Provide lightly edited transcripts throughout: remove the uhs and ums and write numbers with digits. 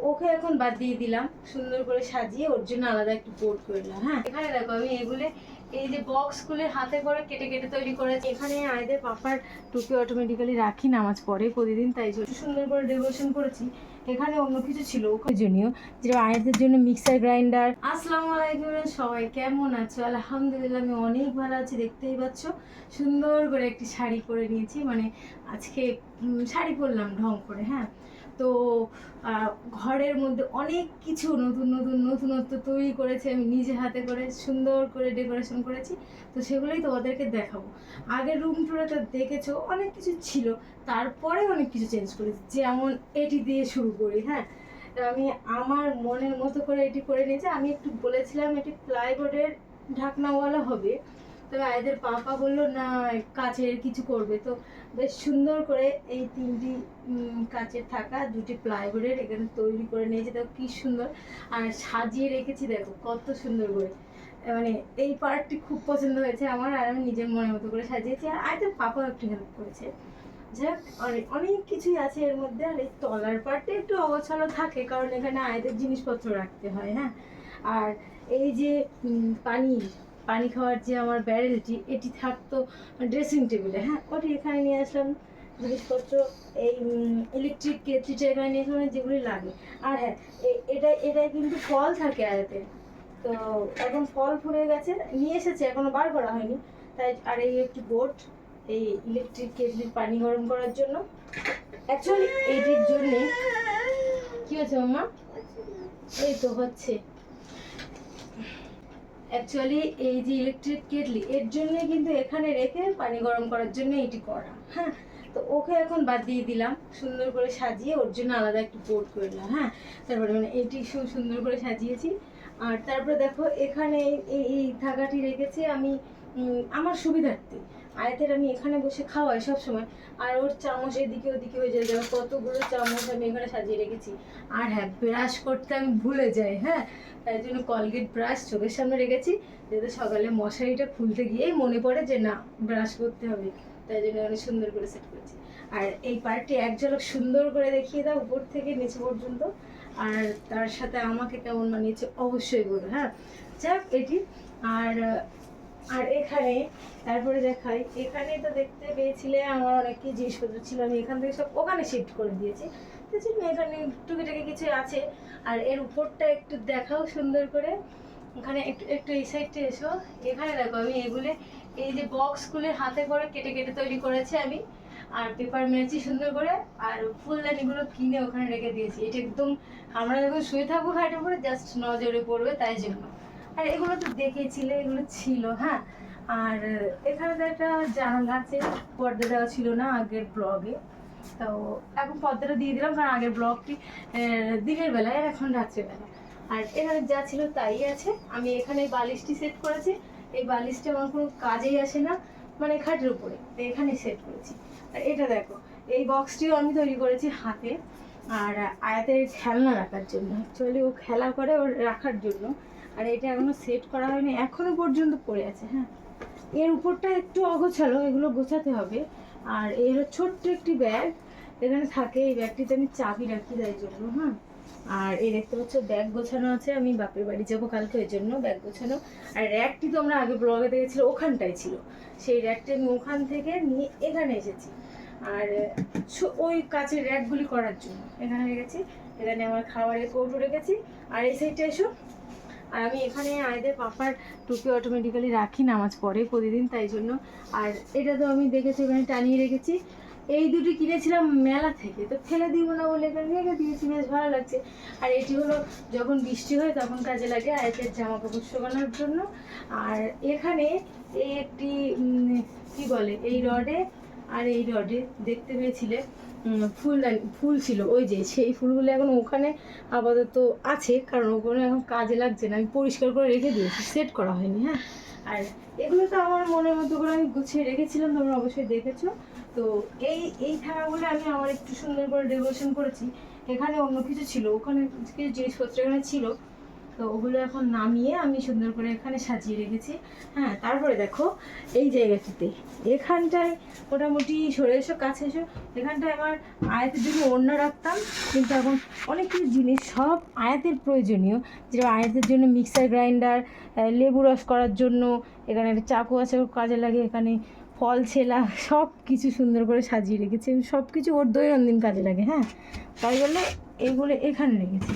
ওকে এখন বাদ দিয়ে দিলাম, সুন্দর করে সাজিয়ে ওর জন্য আলাদা একটু বোর্ড করলাম। হ্যাঁ, এখানে দেখো আমি এগুলো এই যে বক্সগুলো হাতে করে কেটে কেটে তৈরি করেছি। এখানে আয়দের পাপার টুপি অটোমেটিক্যালি রাখি নামাজ পড়ে প্রতিদিন, তাই সুন্দর করে ডেকোরেশন করেছি। এখানে অন্য কিছু ছিল প্রয়োজনীয়, যেটা আয়দের জন্য মিক্সার গ্রাইন্ডার। আসসালামু আলাইকুম, সবাই কেমন আছো? আলহামদুলিল্লাহ আমি অনেক ভালো আছি। দেখতেই পাচ্ছ সুন্দর করে একটি শাড়ি পরে নিয়েছি, মানে আজকে শাড়ি পরলাম ঢং করে। হ্যাঁ, তো ঘরের মধ্যে অনেক কিছু নতুনত্ব তৈরি করেছি আমি নিজে হাতে করে, সুন্দর করে ডেকোরেশন করেছি। তো সেগুলোই তোমাদেরকে দেখাবো। আগের রুম টুরে তো দেখেছো অনেক কিছু ছিল, তারপরে অনেক কিছু চেঞ্জ করেছি। যেমন এটি দিয়ে শুরু করি। হ্যাঁ, আমি আমার মনের মতো করে এটি করে নিয়েছি। আমি একটু বলেছিলাম এটি প্লাইবোর্ডের ঢাকনাওয়ালা হবে, তবে আয়দের পাপা বললো না কাচের কিছু করবে। তো বেশ সুন্দর করে এই তিনটি কাচের থাকা দুটি প্লাইবোর্ডের এখানে তৈরি করে নিয়েছি। দেখো কি সুন্দর, আর সাজিয়ে রেখেছি দেখো কত সুন্দর করে। মানে এই পার্টটি খুব পছন্দ হয়েছে আমার, আর আমি নিজের মনের মতো করে সাজিয়েছি। আর আয়দের পাপাও একটু হেল্প করেছে। যাক, অনেক কিছুই আছে এর মধ্যে। আর এই তলার পার্টে একটু অগোছালো থাকে, কারণ এখানে আয়দের জিনিসপত্র রাখতে হয়। হ্যাঁ, আর এই যে পানি খাওয়ার যে আমার ব্যারেলটি, এটি থাকতো ড্রেসিং টেবিলে। হ্যাঁ, ওটি এখানে নিয়ে আসলাম জিনিসপত্র। এই ইলেকট্রিক কেটলিটা এখানে নিয়ে আসলাম, যেগুলি লাগে। আর হ্যাঁ, এটাই কিন্তু ফল থাকে আয়তে, তো এখন ফল ফুরে গেছে, নিয়ে এসেছে এখনো বার করা হয়নি তাই। আর এই একটি বোর্ড এই ইলেকট্রিক কেটলির পানি গরম করার জন্য। অ্যাকচুয়ালি এইটির জন্যে কি হয়েছে মাম্মা? এই তো হচ্ছে অ্যাকচুয়ালি এই যে ইলেকট্রিক কেটলি, এর জন্য কিন্তু এখানে রেখে পানি গরম করার জন্য এটি করা। হ্যাঁ, তো ওকে এখন বাদ দিয়ে দিলাম, সুন্দর করে সাজিয়ে ওর জন্য আলাদা একটু বোর্ড করলাম। হ্যাঁ, তারপরে মানে এটি সুন্দর করে সাজিয়েছি। আর তারপরে দেখো এখানে এই থাকাটি রেখেছি আমি আমার সুবিধার্থে। আয়তের আমি এখানে বসে খাওয়াই সব সময়, আর ওর চামচ এদিকে ওদিকে হয়ে যায়। দেখো কতগুলো চামচ আমি এখানে সাজিয়ে রেখেছি। আর হ্যাঁ, ব্রাশ করতে আমি ভুলে যাই। হ্যাঁ, তাই জন্য কলগেট ব্রাশ চোখের সামনে রেখেছি, যাতে সকালে মশারিটা খুলতে গিয়েই মনে পড়ে যে না ব্রাশ করতে হবে। তাই জন্য অনেক সুন্দর করে সেট করেছি। আর এই পার্টটি এক ঝলক সুন্দর করে দেখিয়ে দাও উপর থেকে নিচে পর্যন্ত, আর তার সাথে আমাকে কেমন মানিয়েছে অবশ্যই বলো। হ্যাঁ, যাক এটি। আর আর এখানে তারপরে দেখাই, এখানে তো দেখতে পেয়েছিলে আমার অনেক কি জিনিসপত্র ছিল, আমি এখান থেকে সব ওখানে শিফট করে দিয়েছি। তো এখানে টুকিটাকি কিছু আছে। আর এর উপরটা একটু দেখাও সুন্দর করে, এখানে একটু একটু এই সাইডটা এসো। এখানে দেখো আমি এগুলো এই যে বক্সগুলো হাতে করে কেটে কেটে তৈরি করেছি আমি, আর পেপার মেরেছি সুন্দর করে। আর ফুলদানিগুলো কিনে ওখানে রেখে দিয়েছি। এটা একদম আমরা যখন শুয়ে থাকবো খাটের উপরে জাস্ট নজরে পড়বে তাই জন্য। আর এগুলো তো দেখেছিলে, এগুলো ছিল। হ্যাঁ, আর এখানে তো একটা জানালা আছে, পর্দা দেওয়া ছিল না আগের ব্লগে, তো এখন পর্দাটা দিয়ে দিলাম, কারণ আগের ব্লগটি দিনের বেলায় আর এখন রাত্রেবেলা। আর এখানে যা ছিল তাই আছে। আমি এখানে বালিশটি সেট করেছি, এই বালিশটা আমার কোনো কাজেই আসে না, মানে খাটের উপরে, তো এখানে সেট করেছি। আর এটা দেখো এই বক্সটিও আমি তৈরি করেছি হাতে, আর আয়াতের খেলনা রাখার জন্য। অ্যাকচুয়ালি ও খেলা করে ওর রাখার জন্য। আর এটা এখনো সেট করা হয়নি, এখনো পর্যন্ত পড়ে আছে। হ্যাঁ, এর উপরটা একটু অগোছালো, এগুলো গোছাতে হবে। আর এর ছোট্ট একটি ব্যাগ এখানে থাকে, এই ব্যাগটিতে আমি চাবি রাখি তাই জন্য। হ্যাঁ, আর এই দেখতে পাচ্ছ ব্যাগ গোছানো আছে, আমি বাপের বাড়ি যাবো কালকে, ওই জন্য ব্যাগ গোছানো। আর র্যাকটি তো আমরা আগে ব্লগে দেখেছিল ওখানটাই ছিল, সেই র্যাকটি আমি ওখান থেকে নিয়ে এখানে এসেছি। আর ওই কাচের র্যাকগুলি করার জন্য এখানে রেখেছি। এখানে আমার খাবারের কৌটো রেখেছি। আর এই সাইডটা এসো, আর আমি এখানে আয়দের পাপার টুপি অটোমেটিক্যালি রাখি নামাজ পড়ে প্রতিদিন, তাই জন্য। আর এটা তো আমি দেখেছি এখানে টানিয়ে রেখেছি। এই দুটি কিনেছিলাম মেলা থেকে, তো ফেলে দিব না বলে এখানে রেখে দিয়েছি, বেশ ভালো লাগছে। আর এটি হলো যখন বৃষ্টি হয় তখন কাজে লাগে আয়তের জামা কাপড় শোকানোর জন্য। আর এখানে এই একটি কি বলে এই রডে, আর এই রডে দেখতে পেয়েছিলে ফুল ছিল, ওই যে সেই ফুলগুলো এখন ওখানে আপাতত আছে, কারণ ওখানে এখন কাজে লাগছে না, আমি পরিষ্কার করে রেখে দিয়েছি, সেট করা হয়নি। হ্যাঁ, আর এগুলো তো আমার মনের মতো করে আমি গুছিয়ে রেখেছিলাম, তোমরা অবশ্যই দেখেছো। তো এই থাকাগুলো আমি আমার একটু সুন্দর করে ডেকোরেশন করেছি। এখানে অন্য কিছু ছিল, ওখানে কিছু জিনিসপত্র এখানে ছিল, তো ওগুলো এখন নামিয়ে আমি সুন্দর করে এখানে সাজিয়ে রেখেছি। হ্যাঁ, তারপরে দেখো এই জায়গাটিতে, এখানটায় মোটামুটি সরে এসো, কাছে এসো, এখানটায় আমার আয়াতের জন্য ওড়না রাখতাম, কিন্তু এখন অনেক কিছু জিনিস সব আয়াতের প্রয়োজনীয়, যেটা আয়াতের জন্য মিক্সার গ্রাইন্ডার, লেবু রস করার জন্য এখানে একটা চাকু আছে, কাজে লাগে, এখানে ফল ছেলা, সব কিছু সুন্দর করে সাজিয়ে রেখেছি। সব কিছু ওর দৈনন্দিন কাজে লাগে। হ্যাঁ, তাই বললে এইগুলো এখানে রেখেছি।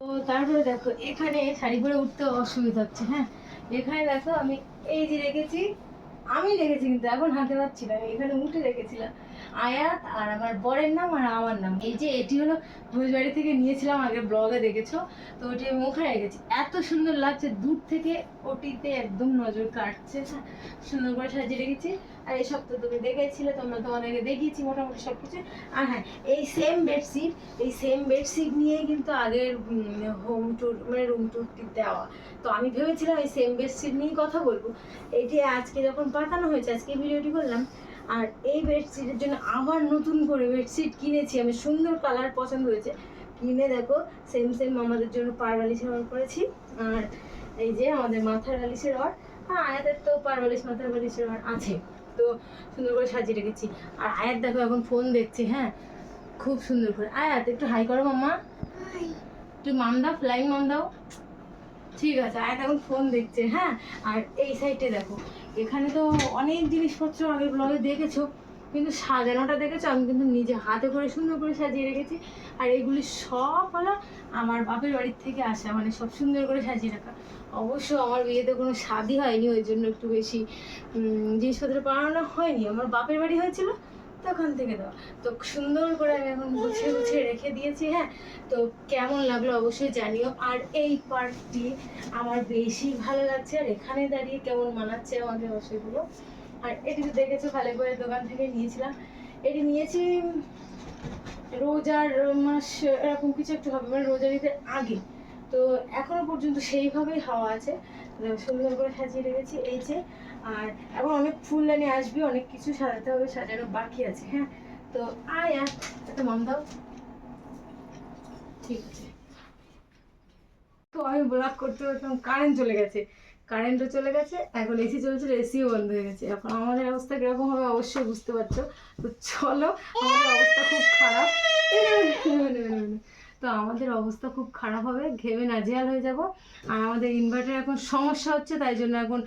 তো তারপরে দেখো এখানে শাড়ি পরে উঠতে অসুবিধা হচ্ছে। হ্যাঁ, এখানে দেখো আমি এই যে রেখেছি, আমি রেখেছি কিন্তু এখন হাতে পাচ্ছি না, এখানে উঠে রেখেছিলাম আয়াত আর আমার বরের নাম আর আমার নাম। এই যে এটি হলো ভোজবাড়ি থেকে নিয়েছিলাম, আগে ব্লগে দেখেছো, তো ওটি আমি ওখানে রেখেছি। এত সুন্দর লাগছে দূর থেকে, ওটিতে একদম নজর কাটছে। হ্যাঁ, সুন্দর করে সাজিয়ে রেখেছি। আর এই সব তো তুমি দেখেছিলে, তোমরা তোমাদেরকে দেখিয়েছি মোটামুটি সব কিছু। আর হ্যাঁ, এই সেম বেডশিট নিয়েই কিন্তু আগের হোম ট্যুর মানে রুম ট্যুরটি দেওয়া। তো আমি ভেবেছিলাম এই সেম বেডশিট নিয়েই কথা বলবো। এটি আজকে যখন পাতানো হয়েছে, আজকে ভিডিওটি করলাম। আর এই বেডশিটের জন্য আবার নতুন করে বেডশিট কিনেছি আমি, সুন্দর কালার পছন্দ হয়েছে, কিনে দেখো সেম আমাদের জন্য পার বালিশের অর্ডার করেছি। আর এই যে আমাদের মাথার বালিশের অর্ডার, হ্যাঁ আয়াতের তো পার বালিশ মাথার বালিশের অর্ডার আছে, তো সুন্দর করে সাজিয়ে রেখেছি। আর আয়াত দেখো এখন ফোন দেখছে। হ্যাঁ, খুব সুন্দর করে। আয়াত একটু হাই করো মাম্মা, একটু মাম দাও, ফ্লাইং মাম দাও। ঠিক আছে, আয়াত এখন ফোন দেখছে। হ্যাঁ, আর এই সাইডে দেখো, এখানে তো অনেক জিনিসপত্র আগের ব্লগে দেখেছো, কিন্তু সাজানোটা দেখেছো আমি কিন্তু নিজে হাতে করে সুন্দর করে সাজিয়ে রেখেছি। আর এগুলি সব হলো আমার বাপের বাড়ির থেকে আসা, মানে সব সুন্দর করে সাজিয়ে রাখা। অবশ্য আমার বিয়েতে কোনো স্বাদই হয়নি, ওই জন্য একটু বেশি জিনিসপত্র বানানো হয়নি, আমার বাপের বাড়ি হয়েছিল তখন থেকে দেওয়া। তো সুন্দর করে আমি এখন গুছিয়ে গুছিয়ে রেখে দিয়েছি। হ্যাঁ, তো কেমন লাগলো অবশ্যই জানিও। আর এই পার্টটি আমার বেশি ভালো লাগছে, আর এখানে দাঁড়িয়ে কেমন মানাচ্ছে আমাকে অবশ্যই বলো। আর এটি তো দেখেছো ভালো করে দোকান থেকে নিয়েছিলাম, এটি নিয়েছি রোজার মাস এরকম কিছু একটু হবে, মানে রোজার ঈদের আগে। তো এখনো পর্যন্ত সেইভাবেই হাওয়া আছে, সুন্দর করে সাজিয়ে রেখেছি। এই যে, আর এখন অনেক ফুলদানি আসবে, অনেক কিছু সাজাতে হবে, সাজানো বাকি আছে। হ্যাঁ, তো আয়া একটা মন দাও। ঠিক আছে, তো আমি ব্লগ করতে করতে কারেন্ট চলে গেছে, কারেন্টও চলে গেছে, এখন এসি চলছিল, এসিও বন্ধ হয়ে গেছে। এখন আমাদের অবস্থা কীরকম হবে অবশ্যই বুঝতে পারছো। তো চলো, আমাদের অবস্থা খুব খারাপ, তো আমাদের অবস্থা খুব খারাপ হবে, ঘেমে নাজেহাল হয়ে যাব। আর আমাদের ইনভার্টার এখন সমস্যা হচ্ছে, তাই জন্য এখন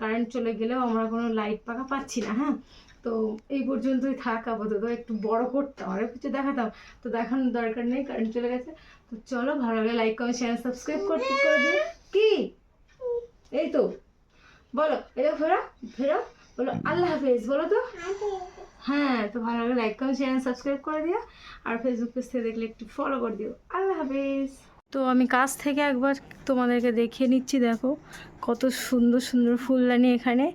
কারেন্ট চলে গেলেও আমরা কোনো লাইট পাখা পাচ্ছি না। হ্যাঁ, তো এই পর্যন্তই থাক আপাতত, একটু বড় করতাম, আরও কিছু দেখাতাম, তো দেখানোর দরকার নেই, কারেন্ট চলে গেছে। তো চলো, ভালো লাগে লাইক কমেন্ট শেয়ার সাবস্ক্রাইব করতে করে দিও। কি এই তো বলো, এটা ফেরো ফেরো, বলো আল্লাহ হাফেজ বলো তো। হ্যাঁ, তো ভালো লাগে লাইক কমেন্ট শেয়ার সাবস্ক্রাইব করে দিও, আর ফেসবুক পেজ থেকে দেখলে একটু ফলো করে দিও। আল্লাহ হাফেজ। তো আমি কাছ থেকে একবার তোমাদেরকে দেখিয়ে নিচ্ছি, দেখো কত সুন্দর সুন্দর ফুলদানি এখানে।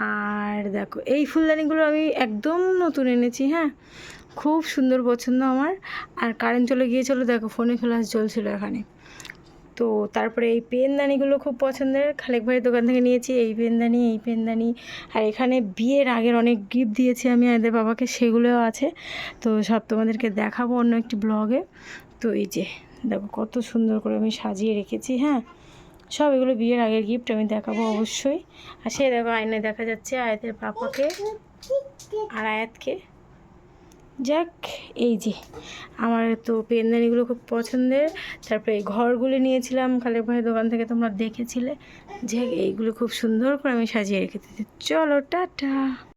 আর দেখো এই ফুলদানিগুলো আমি একদম নতুন এনেছি। হ্যাঁ, খুব সুন্দর, পছন্দ আমার। আর কারেন্ট চলে গিয়েছিলো, দেখো ফোনে ফ্ল্যাশ জ্বলছিল এখানে। তো তারপরে এই পেনদানিগুলো খুব পছন্দের, খালেক ভাইয়ের দোকান থেকে নিয়েছি এই পেনদানি। আর এখানে বিয়ের আগের অনেক গিফট দিয়েছি আমি এদের বাবাকে, সেগুলোও আছে। তো সব তোমাদেরকে দেখাবো অন্য একটি ব্লগে। তো এই যে দেখো কত সুন্দর করে আমি সাজিয়ে রেখেছি। হ্যাঁ, সব এগুলো বিয়ের আগের গিফট, আমি দেখাবো অবশ্যই। আর সে দেখো আয়নায় দেখা যাচ্ছে আয়াতের পাপাকে আর আয়াতকে। যাক, এই যে আমার তো পেনদানিগুলো খুব পছন্দের। তারপরে এই ঘরগুলো নিয়েছিলাম খালেক ভাইয়ের দোকান থেকে, তোমরা দেখেছিলে যে এইগুলো খুব সুন্দর করে আমি সাজিয়ে রেখে দিয়েছি। চলো টাটা।